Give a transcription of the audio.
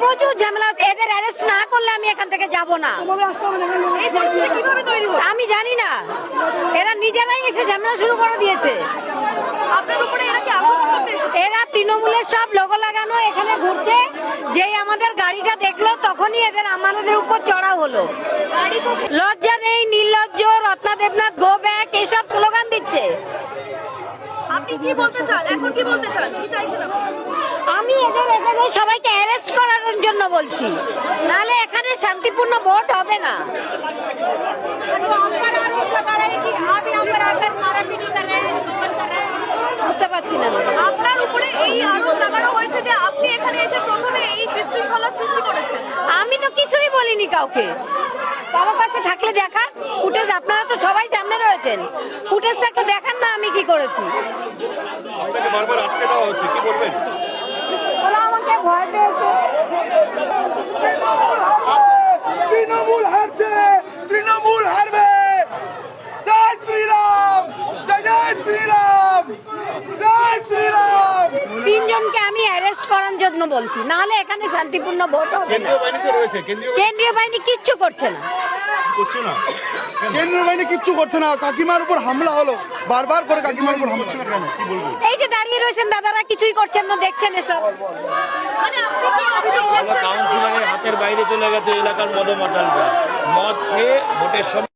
প্রচুর ঝামেলা, এদের অ্যারেস্ট না করলে আমি এখান থেকে যাব না। আমি জানি না, এরা নিজেরাই এসে ঝামেলা শুরু করে দিয়েছে। এরা তৃণমূলের সব লোগো লাগানো এখানে ঘুরছে, যেই আমাদের গাড়িটা দেখলো তখনই এদের আমাদের উপর চড়া হলো। লজ্জা নেই, নির্লজ্জ, রত্না দেবনাথ গো ব্যাক এসব স্লোগান দিচ্ছে। আপনি কি বলতে চান, এখন কি বলতে চান, কি চাইছেন আপনি? আমি এদের সবাইকে অ্যারেস্ট করার জন্য বলছি, নাহলে এখানে শান্তিপূর্ণ ভোট হবে না। বুঝতে পারছি না আপনার উপরে এই আরোপ লাগানো হয়েছে যে আপনি এখানে এসে প্রথমে এই বিশৃঙ্খলা সৃষ্টি করেছেন। আমি তো কিছুই বলিনি কাউকে। কারো কাছে থাকলে দেখান ফুটেজ, আপনারা তো সবাই সামনে রয়েছেন, ফুটেজটা একটু দেখান না আমি কি করেছি। আপনাকে বারবার আটকে দেওয়া হচ্ছে, কি বলবেন? ওরা আমাকে ভয় পেয়েছে। তৃণমূল হারছে, তৃণমূল হারবে। জয় শ্রীরাম, জয় জয় শ্রীরাম, জয় শ্রীরাম। তিনজনকে আমি অ্যারেস্ট করার জন্য বলছি, নাহলে এখানে শান্তিপূর্ণ ভোট হবে না। কেন্দ্রীয় বাহিনী তো রয়েছে, কেন্দ্রীয় বাহিনী কিচ্ছু করছে না। করছে না। কেন্দ্রীয় বাহিনী কিচ্ছু করছে না, কাকিমার উপর হামলা হলো, বারবার করে কাকিমার উপর হামলা। কেন কি বলবো? এই যে দাঁড়িয়ে রয়েছেন দাদারা, কিছুই করছেন না, দেখছেন এসব। মানে আপনি কি অভিযোগ করছেন? কাউন্সিলরের হাতের বাইরে চলে গেছে এলাকার মদ মাতালরা, মদ খেয়ে ভোটের সময়